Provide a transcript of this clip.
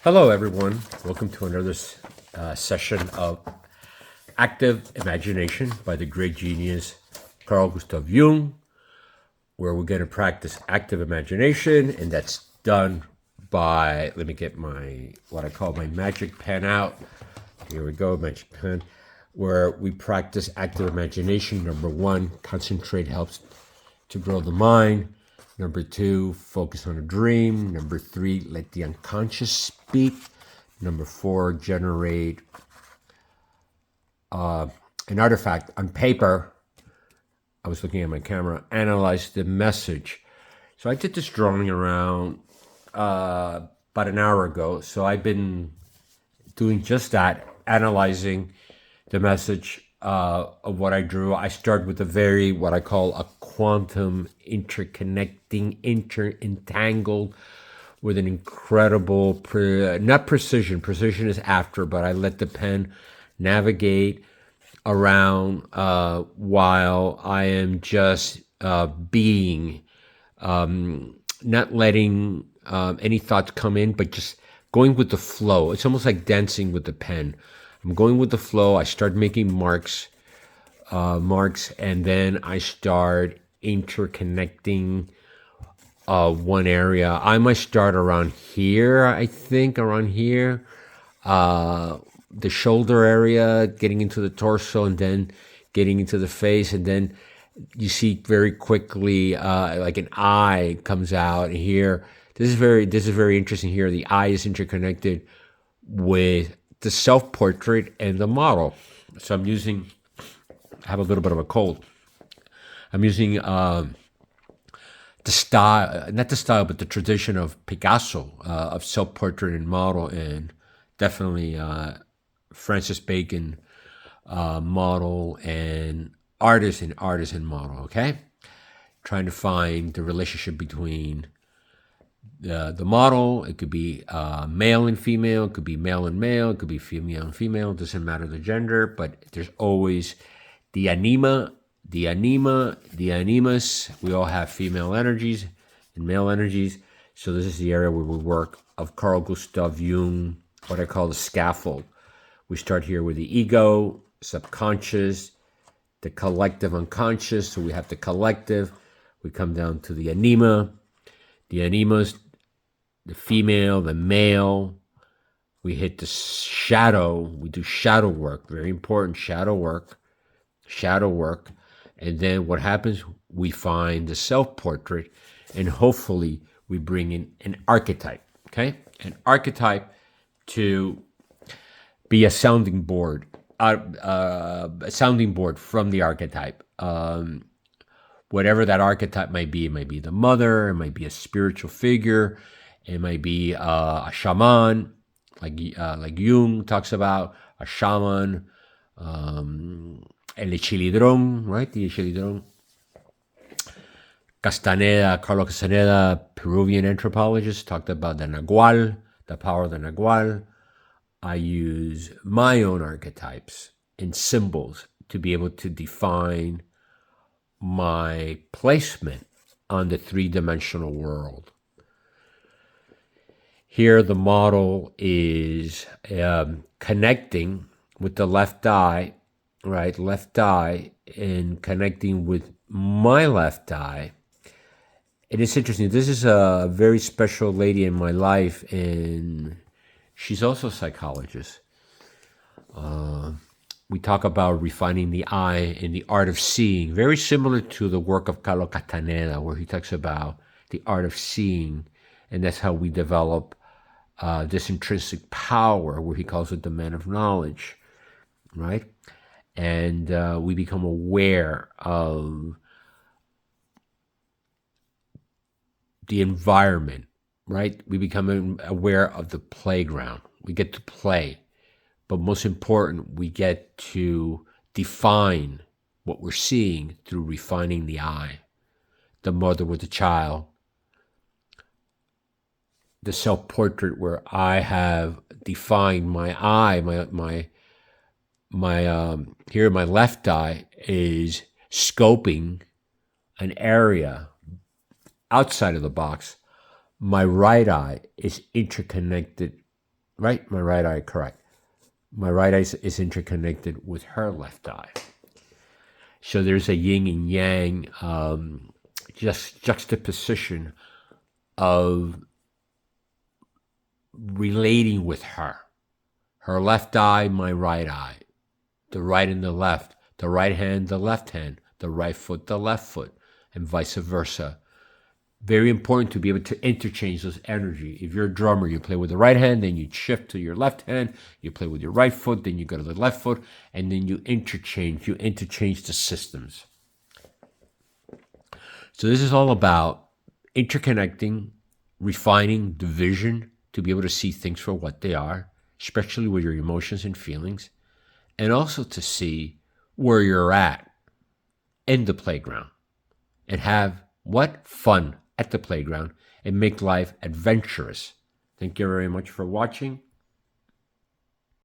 Hello, everyone. Welcome to another session of Active Imagination by the great genius Carl Gustav Jung, where we're going to practice active imagination, and that's done by, let me get what I call my magic pen out. Here we go, magic pen, where we practice active imagination. Number one, concentrate helps to grow the mind. Number two, focus on a dream. Number three, let the unconscious speak. Number four, generate an artifact on paper. I was looking at my camera, analyze the message. So I did this drawing around about an hour ago. So I've been doing just that, analyzing the message of what I drew. I start with what I call a quantum interconnecting, entangled with an incredible, not precision is after, but I let the pen navigate around while I am just being, not letting any thoughts come in, but just going with the flow. It's almost like dancing with the pen. I'm going with the flow. I start making marks, and then I start interconnecting one area. I might start around here, the shoulder area, getting into the torso, and then getting into the face, and then you see very quickly like an eye comes out here. This is very interesting here. The eye is interconnected with the self-portrait and the model. So I have a little bit of a cold. I'm using the style, not the style, but the tradition of Picasso, of self-portrait and model, and definitely Francis Bacon model, and artist and model, okay? Trying to find the relationship between the model. It could be male and female, it could be male and male, it could be female and female, it doesn't matter the gender, but there's always the anima, the animus. We all have female energies and male energies. So this is the area where we work of Carl Gustav Jung, what I call the scaffold. We start here with the ego, subconscious, the collective unconscious. So we have the collective. We come down to the anima, the animus, the female, the male. We hit the shadow. We do shadow work, very important, shadow work. And then what happens? We find the self-portrait, and hopefully we bring in an archetype, okay? An archetype to be a sounding board, from the archetype. Whatever that archetype might be, it might be the mother, it might be a spiritual figure, it might be a shaman, like Jung talks about, a shaman, el chilidrón, right? The chilidrón. Carlos Castaneda, Peruvian anthropologist, talked about the nagual, the power of the nagual. I use my own archetypes and symbols to be able to define my placement on the three-dimensional world. Here, the model is connecting with the left eye, right? Left eye, and connecting with my left eye. And it's interesting. This is a very special lady in my life, and she's also a psychologist. We talk about refining the eye and the art of seeing, very similar to the work of Carlos Castaneda, where he talks about the art of seeing, and that's how we develop this intrinsic power, where he calls it the man of knowledge, right? And we become aware of the environment, right? We become aware of the playground. We get to play. But most important, we get to define what we're seeing through refining the eye. The mother with the child. The self-portrait where I have defined my eye, here my left eye is scoping an area outside of the box. My right eye is interconnected right? My right eye, correct. My right eye is interconnected with her left eye. So there's a yin and yang just juxtaposition of relating with her. Her left eye, my right eye. The right and the left. The right hand, the left hand. The right foot, the left foot. And vice versa. Very important to be able to interchange those energy. If you're a drummer, you play with the right hand, then you shift to your left hand, you play with your right foot, then you go to the left foot, and then you interchange the systems. So this is all about interconnecting, refining the vision to be able to see things for what they are, especially with your emotions and feelings, and also to see where you're at in the playground and have what fun at the playground and make life adventurous. Thank you very much for watching.